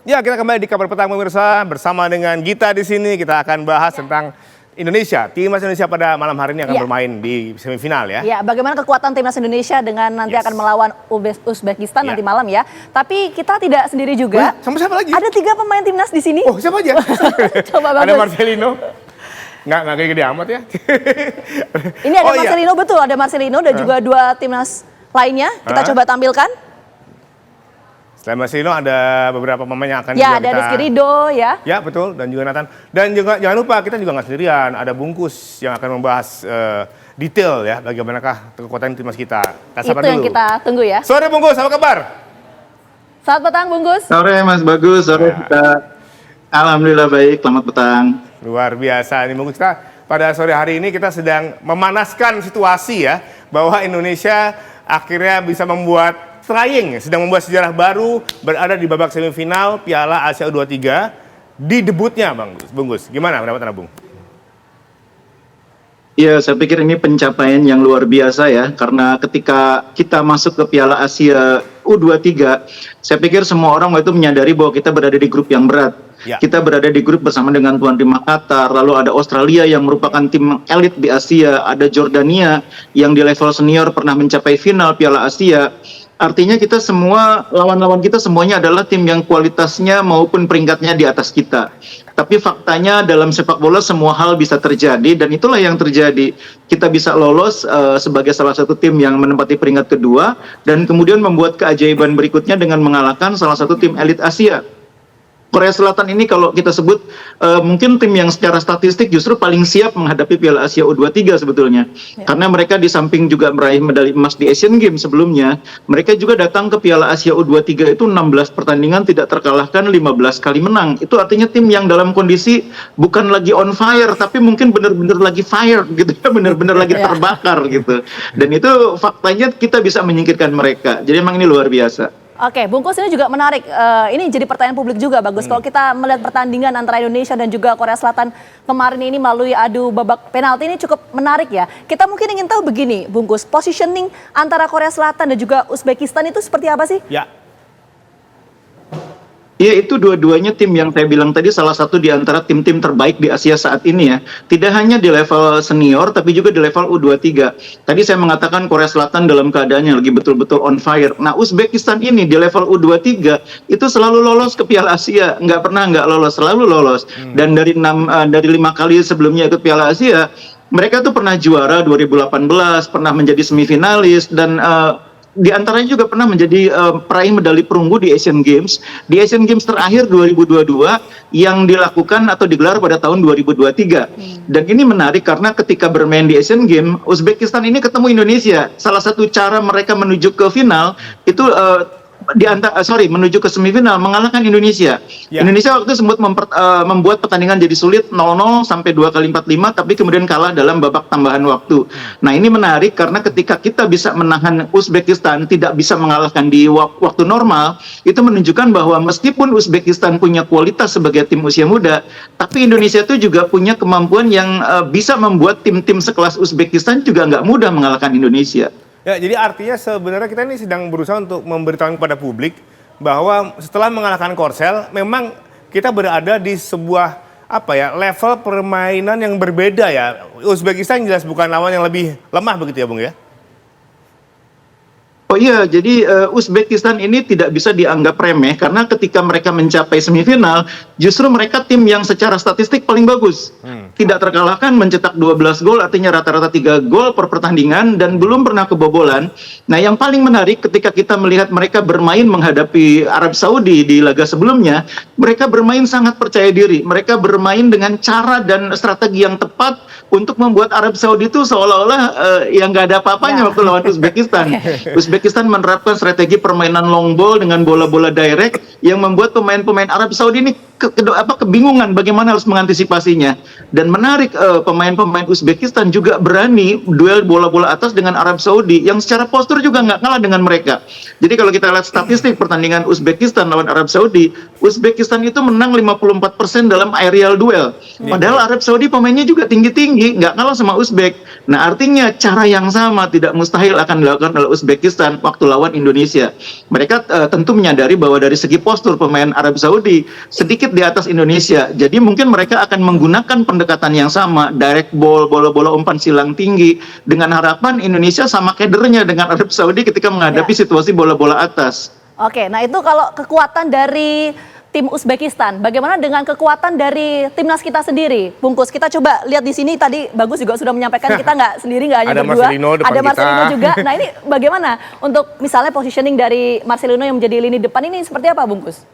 Ya, kita kembali di Kabar Petang pemirsa bersama dengan Gita di sini. Kita akan bahas tentang Indonesia, timnas Indonesia pada malam hari ini akan bermain di semifinal ya. Ya, bagaimana kekuatan timnas Indonesia dengan nanti akan melawan Uzbekistan nanti malam ya. Tapi kita tidak sendiri juga. Sama siapa lagi? Ada 3 pemain timnas di sini. Oh, siapa aja? Coba bagus. Ada Marcelino. Nggak gede amat ya. Ini ada Marcelino, betul ada Marcelino dan juga 2 timnas lainnya. Kita coba tampilkan. Selain Marcelino ada beberapa pemain yang akan ya, ada Rizky Ridho ya. Ya, betul, dan juga Nathan. Dan juga jangan lupa kita juga nggak sendirian, ada Bungkus yang akan membahas detail ya bagaimanakah kekuatan timnas kita. Itu yang kita tunggu ya. Sore Bungkus, apa kabar? Selamat petang Bungkus. Sore Mas Bagus, sore kita. Alhamdulillah baik, selamat petang. Luar biasa nih Bungkus, kita pada sore hari ini kita sedang memanaskan situasi ya bahwa Indonesia akhirnya bisa sedang membuat sejarah baru, berada di babak semifinal Piala Asia U23 di debutnya Bung Gus. Gimana pendapat Anda, Bung? Ya, saya pikir ini pencapaian yang luar biasa ya, karena ketika kita masuk ke Piala Asia U23, saya pikir semua orang waktu itu menyadari bahwa kita berada di grup yang berat. Ya. Kita berada di grup bersama dengan tuan rumah Qatar, lalu ada Australia yang merupakan tim elit di Asia, ada Jordania yang di level senior pernah mencapai final Piala Asia. Artinya kita semua, lawan-lawan kita semuanya adalah tim yang kualitasnya maupun peringkatnya di atas kita. Tapi faktanya dalam sepak bola semua hal bisa terjadi dan itulah yang terjadi. Kita bisa lolos sebagai salah satu tim yang menempati peringkat kedua dan kemudian membuat keajaiban berikutnya dengan mengalahkan salah satu tim elit Asia. Korea Selatan ini kalau kita sebut mungkin tim yang secara statistik justru paling siap menghadapi Piala Asia U23 sebetulnya. Ya. Karena mereka di samping juga meraih medali emas di Asian Games sebelumnya, mereka juga datang ke Piala Asia U23 itu 16 pertandingan tidak terkalahkan, 15 kali menang. Itu artinya tim yang dalam kondisi bukan lagi on fire, tapi mungkin benar-benar lagi fire gitu ya, benar-benar lagi terbakar gitu. Dan itu faktanya kita bisa menyingkirkan mereka. Jadi memang ini luar biasa. Oke, Bungkus ini juga menarik. Ini jadi pertanyaan publik juga, Bagus. Kalau kita melihat pertandingan antara Indonesia dan juga Korea Selatan kemarin ini melalui adu babak penalti ini cukup menarik ya. Kita mungkin ingin tahu begini, Bungkus, positioning antara Korea Selatan dan juga Uzbekistan itu seperti apa sih? Ya. Ya, itu dua-duanya tim yang saya bilang tadi salah satu di antara tim-tim terbaik di Asia saat ini ya. Tidak hanya di level senior, tapi juga di level U23. Tadi saya mengatakan Korea Selatan dalam keadaan yang lagi betul-betul on fire. Nah, Uzbekistan ini di level U23 itu selalu lolos ke Piala Asia. Nggak pernah nggak lolos, selalu lolos. Dan dari 5 kali sebelumnya ikut Piala Asia, mereka tuh pernah juara 2018, pernah menjadi semifinalis, dan di antaranya juga pernah menjadi peraih medali perunggu di Asian Games. Di Asian Games terakhir 2022 yang dilakukan atau digelar pada tahun 2023. Dan ini menarik karena ketika bermain di Asian Games, Uzbekistan ini ketemu Indonesia. Salah satu cara mereka menuju ke final itu menuju ke semifinal mengalahkan Indonesia. Ya. Indonesia waktu itu sempat membuat pertandingan jadi sulit 0-0 sampai 2x45 tapi kemudian kalah dalam babak tambahan waktu. Nah, ini menarik karena ketika kita bisa menahan Uzbekistan tidak bisa mengalahkan di waktu normal, itu menunjukkan bahwa meskipun Uzbekistan punya kualitas sebagai tim usia muda, tapi Indonesia itu juga punya kemampuan yang bisa membuat tim-tim sekelas Uzbekistan juga nggak mudah mengalahkan Indonesia. Ya, jadi artinya sebenarnya kita ini sedang berusaha untuk memberitahu kepada publik bahwa setelah mengalahkan Korsel, memang kita berada di sebuah level permainan yang berbeda ya. Uzbekistan jelas bukan lawan yang lebih lemah begitu ya, Bung ya? Oh iya, jadi Uzbekistan ini tidak bisa dianggap remeh karena ketika mereka mencapai semifinal, justru mereka tim yang secara statistik paling bagus. Tidak terkalahkan, mencetak 12 gol, artinya rata-rata 3 gol per pertandingan dan belum pernah kebobolan. Nah, yang paling menarik ketika kita melihat mereka bermain menghadapi Arab Saudi di laga sebelumnya, mereka bermain sangat percaya diri. Mereka bermain dengan cara dan strategi yang tepat untuk membuat Arab Saudi itu seolah-olah yang nggak ada apa-apanya waktu lawan Uzbekistan. Uzbekistan menerapkan strategi permainan long ball dengan bola-bola direct yang membuat pemain-pemain Arab Saudi ini kebingungan bagaimana harus mengantisipasinya. Dan menarik, pemain-pemain Uzbekistan juga berani duel bola-bola atas dengan Arab Saudi yang secara postur juga nggak kalah dengan mereka. Jadi kalau kita lihat statistik pertandingan Uzbekistan lawan Arab Saudi, Uzbekistan itu menang 54% dalam aerial duel. Padahal Arab Saudi pemainnya juga tinggi-tinggi, nggak kalah sama Uzbek. Nah, artinya cara yang sama tidak mustahil akan dilakukan oleh Uzbekistan waktu lawan Indonesia. Mereka tentu menyadari bahwa dari segi postur pemain Arab Saudi sedikit di atas Indonesia. Jadi mungkin mereka akan menggunakan pendekatan yang sama, direct ball, bola-bola umpan silang tinggi, dengan harapan Indonesia sama kedernya dengan Arab Saudi ketika menghadapi situasi bola-bola atas. Oke, nah itu kalau kekuatan dari tim Uzbekistan, bagaimana dengan kekuatan dari timnas kita sendiri, Bungkus? Kita coba lihat di sini tadi Bagus juga sudah menyampaikan kita nggak sendiri, nggak hanya Ada berdua, Marcelino depan ada Marcelino kita. juga. Nah ini bagaimana untuk misalnya positioning dari Marcelino yang menjadi lini depan ini seperti apa, Bungkus?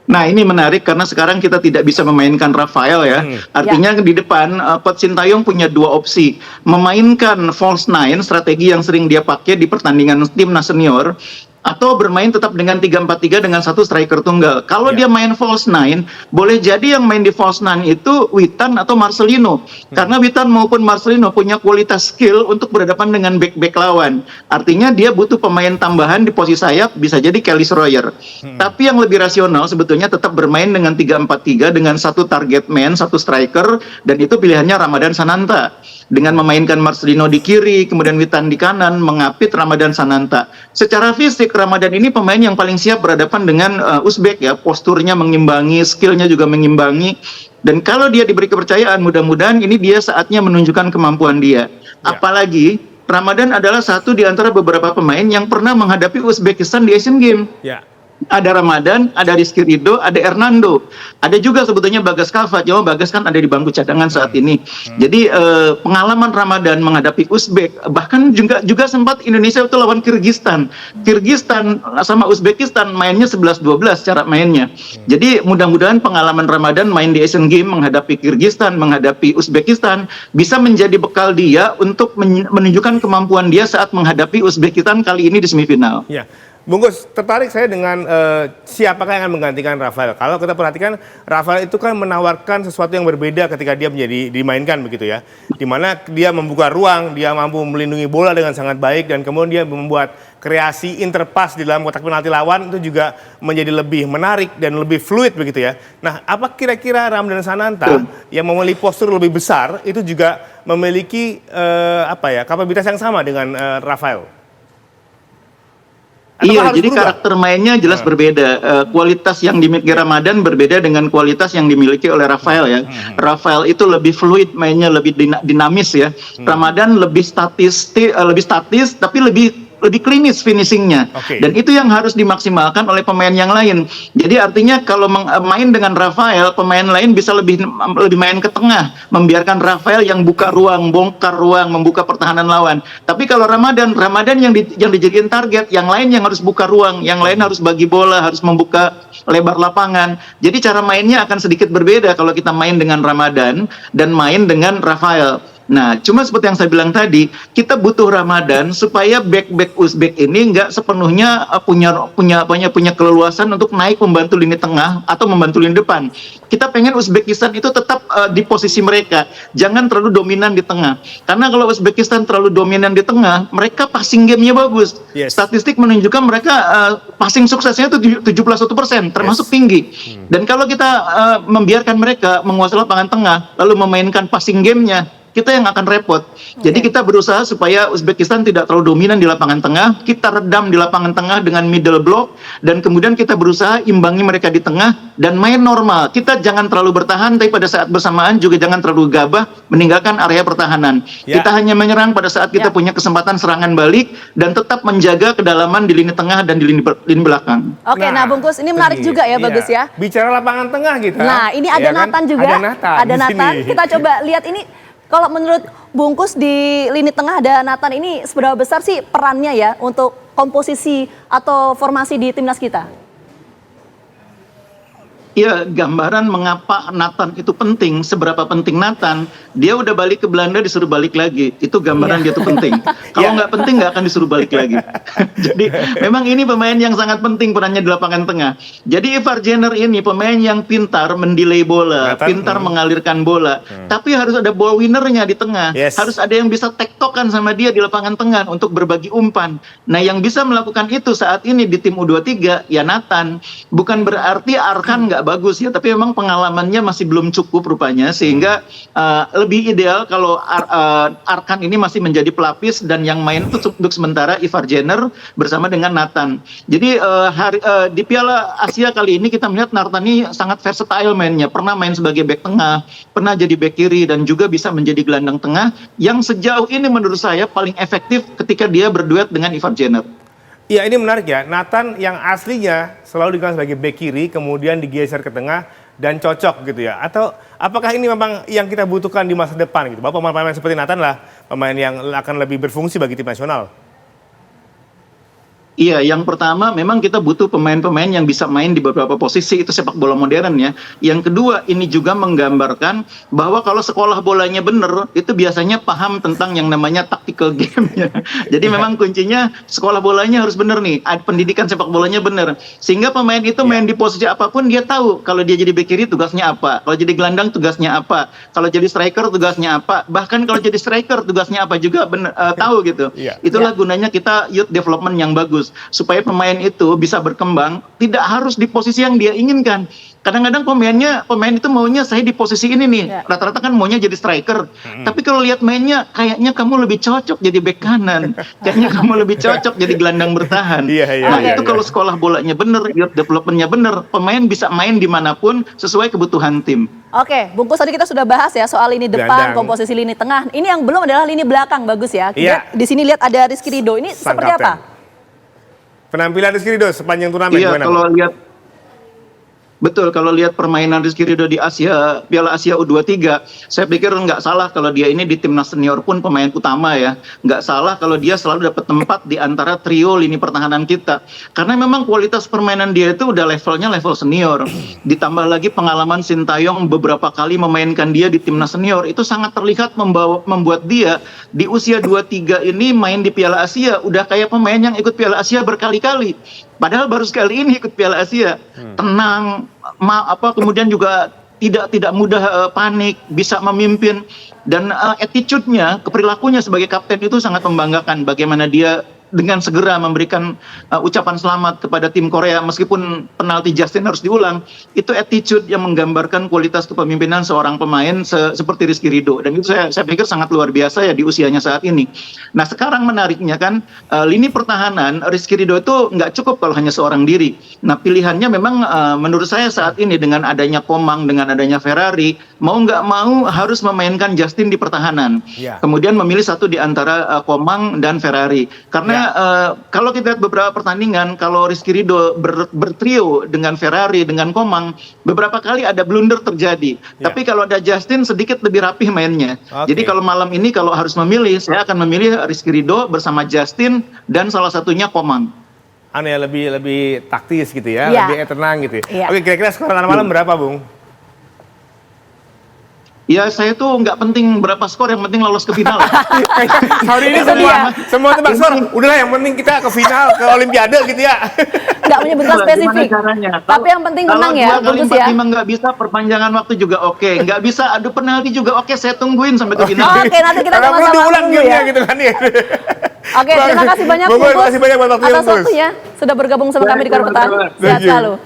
Nah, ini menarik karena sekarang kita tidak bisa memainkan Rafael ya. Artinya di depan Coach Sintayong punya dua opsi. Memainkan false nine, strategi yang sering dia pakai di pertandingan timnas senior, atau bermain tetap dengan 3-4-3 dengan satu striker tunggal. Kalau dia main false nine, boleh jadi yang main di false nine itu Witan atau Marcelino. Karena Witan maupun Marcelino punya kualitas skill untuk berhadapan dengan back-back lawan. Artinya dia butuh pemain tambahan di posisi sayap, bisa jadi Kelly Schroyer. Tapi yang lebih rasional sebetulnya tetap bermain dengan 3-4-3 dengan satu target man, satu striker, dan itu pilihannya Ramadan Sananta. Dengan memainkan Marcelino di kiri, kemudian Witan di kanan, mengapit Ramadan Sananta. Secara fisik, Ramadan ini pemain yang paling siap berhadapan dengan Uzbek ya, posturnya mengimbangi, skillnya juga mengimbangi. Dan kalau dia diberi kepercayaan, mudah-mudahan ini dia saatnya menunjukkan kemampuan dia. Apalagi Ramadan adalah satu di antara beberapa pemain yang pernah menghadapi Uzbekistan di Asian Games. Ada Ramadan, ada Rizky Ridho, ada Hernando. Ada juga sebetulnya Bagas Kava, cuma Bagas kan ada di bangku cadangan saat ini. Jadi pengalaman Ramadan menghadapi Uzbek, bahkan juga sempat Indonesia itu lawan Kirgistan. Kirgistan sama Uzbekistan mainnya 11-12 cara mainnya. Jadi mudah-mudahan pengalaman Ramadan main di Asian Games menghadapi Kirgistan, menghadapi Uzbekistan bisa menjadi bekal dia untuk menunjukkan kemampuan dia saat menghadapi Uzbekistan kali ini di semifinal. Ya. Bungkus, tertarik saya dengan siapakah yang akan menggantikan Rafael. Kalau kita perhatikan, Rafael itu kan menawarkan sesuatu yang berbeda ketika dia menjadi dimainkan begitu ya. Dimana dia membuka ruang, dia mampu melindungi bola dengan sangat baik, dan kemudian dia membuat kreasi interpas di dalam kotak penalti lawan itu juga menjadi lebih menarik dan lebih fluid begitu ya. Nah, apa kira-kira Ramadan Sananta yang memiliki postur lebih besar itu juga memiliki kapabilitas yang sama dengan Rafael? Iya, jadi karakter mainnya jelas berbeda. Kualitas yang dimiliki Ramadan berbeda dengan kualitas yang dimiliki oleh Rafael ya. Rafael itu lebih fluid mainnya, lebih dinamis ya. Ramadan lebih statis tapi lebih klinis finishingnya. Dan itu yang harus dimaksimalkan oleh pemain yang lain. Jadi artinya kalau main dengan Rafael, pemain lain bisa lebih main ke tengah, membiarkan Rafael yang buka ruang, bongkar ruang, membuka pertahanan lawan. Tapi kalau Ramadan yang dijadikan target, yang lain yang harus buka ruang, yang lain harus bagi bola, harus membuka lebar lapangan. Jadi cara mainnya akan sedikit berbeda kalau kita main dengan Ramadan dan main dengan Rafael. Nah, cuma seperti yang saya bilang tadi, kita butuh Ramadan supaya back Uzbek ini nggak sepenuhnya punya keleluasan untuk naik membantu lini tengah atau membantu lini depan. Kita pengen Uzbekistan itu tetap di posisi mereka, jangan terlalu dominan di tengah. Karena kalau Uzbekistan terlalu dominan di tengah, mereka passing game-nya bagus. Statistik menunjukkan mereka passing suksesnya itu 71%, termasuk tinggi. Dan kalau kita membiarkan mereka menguasai lapangan tengah, lalu memainkan passing game-nya, kita yang akan repot. Jadi kita berusaha supaya Uzbekistan tidak terlalu dominan di lapangan tengah, kita redam di lapangan tengah dengan middle block, dan kemudian kita berusaha imbangi mereka di tengah dan main normal. Kita jangan terlalu bertahan, tapi pada saat bersamaan juga jangan terlalu gabah meninggalkan area pertahanan. Kita hanya menyerang pada saat kita punya kesempatan serangan balik dan tetap menjaga kedalaman di lini tengah dan di lini belakang. Oke, nah Bungkus, ini menarik juga ya, Bagus ya. Bicara lapangan tengah kita. Nah, ini ada Nathan juga. Ada Nathan. Kita coba lihat ini. Kalau menurut Bungkus di lini tengah ada Nathan, ini seberapa besar sih perannya ya untuk komposisi atau formasi di timnas kita? Iya, gambaran mengapa Nathan itu penting, seberapa penting Nathan, dia udah balik ke Belanda disuruh balik lagi. Itu gambaran dia tuh penting. Kalau nggak penting nggak akan disuruh balik lagi. Jadi memang ini pemain yang sangat penting perannya di lapangan tengah. Jadi Ivar Jenner ini pemain yang pintar mendelay bola, Nathan, pintar mengalirkan bola. Tapi harus ada ball winnernya di tengah. Yes. Harus ada yang bisa tektokan sama dia di lapangan tengah untuk berbagi umpan. Nah, yang bisa melakukan itu saat ini di tim U23 ya Nathan. Bukan berarti Arkan nggak bagus ya, tapi memang pengalamannya masih belum cukup rupanya, sehingga lebih ideal kalau Arkan ini masih menjadi pelapis dan yang main itu untuk sementara Ivar Jenner bersama dengan Nathan. Jadi di Piala Asia kali ini kita melihat Nathan ini sangat versatile mainnya, pernah main sebagai bek tengah, pernah jadi bek kiri dan juga bisa menjadi gelandang tengah yang sejauh ini menurut saya paling efektif ketika dia berduet dengan Ivar Jenner. Iya, ini menarik ya. Nathan yang aslinya selalu dikenal sebagai bek kiri, kemudian digeser ke tengah dan cocok gitu ya. Atau apakah ini memang yang kita butuhkan di masa depan gitu? Bahwa pemain-pemain seperti Nathan lah pemain yang akan lebih berfungsi bagi tim nasional. Iya, yang pertama memang kita butuh pemain-pemain yang bisa main di beberapa posisi, itu sepak bola modern ya. Yang kedua, ini juga menggambarkan bahwa kalau sekolah bolanya benar, itu biasanya paham tentang yang namanya tactical game ya. Jadi memang kuncinya sekolah bolanya harus benar nih, pendidikan sepak bolanya benar. Sehingga pemain itu main di posisi apapun dia tahu kalau dia jadi bek kiri tugasnya apa, kalau jadi gelandang tugasnya apa, kalau jadi striker tugasnya apa, bahkan kalau jadi striker tugasnya apa juga tahu gitu. Itulah gunanya kita youth development yang bagus. Supaya pemain itu bisa berkembang, tidak harus di posisi yang dia inginkan. Kadang-kadang pemain itu maunya saya di posisi ini nih. Rata-rata kan maunya jadi striker. Tapi kalau lihat mainnya, kayaknya kamu lebih cocok jadi bek kanan. Kayaknya kamu lebih cocok jadi gelandang bertahan. Nah, itu kalau sekolah bolanya bener, youth development-nya bener, pemain bisa main dimanapun sesuai kebutuhan tim. Oke, bungkus tadi kita sudah bahas ya soal lini depan, komposisi lini tengah. Ini yang belum adalah lini belakang, bagus ya. Kita di sini lihat ada Rizky Ridho. Ini seperti apa? Penampilan Rizky Ridho sepanjang turnamen gimana? Kalau lihat permainan Rizky Ridho di Piala Asia U23, saya pikir nggak salah kalau dia ini di timnas senior pun pemain utama ya. Nggak salah kalau dia selalu dapat tempat di antara trio lini pertahanan kita. Karena memang kualitas permainan dia itu udah levelnya level senior. Ditambah lagi pengalaman Sintayong beberapa kali memainkan dia di timnas senior, itu sangat terlihat membuat dia di usia 23 ini main di Piala Asia udah kayak pemain yang ikut Piala Asia berkali-kali. Padahal baru sekali ini ikut Piala Asia, tenang, kemudian juga tidak mudah panik, bisa memimpin, dan attitude-nya, perilakunya sebagai kapten itu sangat membanggakan. Bagaimana dia dengan segera memberikan ucapan selamat kepada tim Korea meskipun penalti Justin harus diulang. Itu attitude yang menggambarkan kualitas kepemimpinan seorang pemain seperti Rizky Ridho, dan itu saya pikir sangat luar biasa ya di usianya saat ini. Nah, sekarang menariknya kan lini pertahanan Rizky Ridho itu nggak cukup kalau hanya seorang diri. Nah, pilihannya memang menurut saya saat ini dengan adanya Komang, dengan adanya Ferrari, mau nggak mau harus memainkan Justin di pertahanan. Kemudian memilih satu di antara Komang dan Ferrari. Karena kalau kita lihat beberapa pertandingan, kalau Rizky Ridho bertrio dengan Ferrari, dengan Komang, beberapa kali ada blunder terjadi. Tapi kalau ada Justin sedikit lebih rapih mainnya. Jadi kalau malam ini kalau harus memilih, saya akan memilih Rizky Ridho bersama Justin dan salah satunya Komang. Lebih taktis gitu ya, lebih tenang gitu ya. Oke, kira-kira skor malam berapa, Bung? Ya, saya tuh nggak penting berapa skor, yang penting lolos ke final. Hari ini semua tebak skor. Udahlah, yang penting kita ke final, ke Olimpiade gitu ya. Nggak menyebutkan spesifik. Tapi yang penting menang ya, bagus ya. Kalau 2 kali 45 nggak bisa, perpanjangan waktu juga oke. Nggak bisa adu penalti juga oke. Saya tungguin sampai ke final. Oke, nanti kita sama-sama diulang tunggu ya. Gitu kan ya. Oke, terima kasih banyak Bungkus. Terima kasih banyak buat atas waktunya sudah bergabung sama kami di Karpet Petang. Sehat selalu.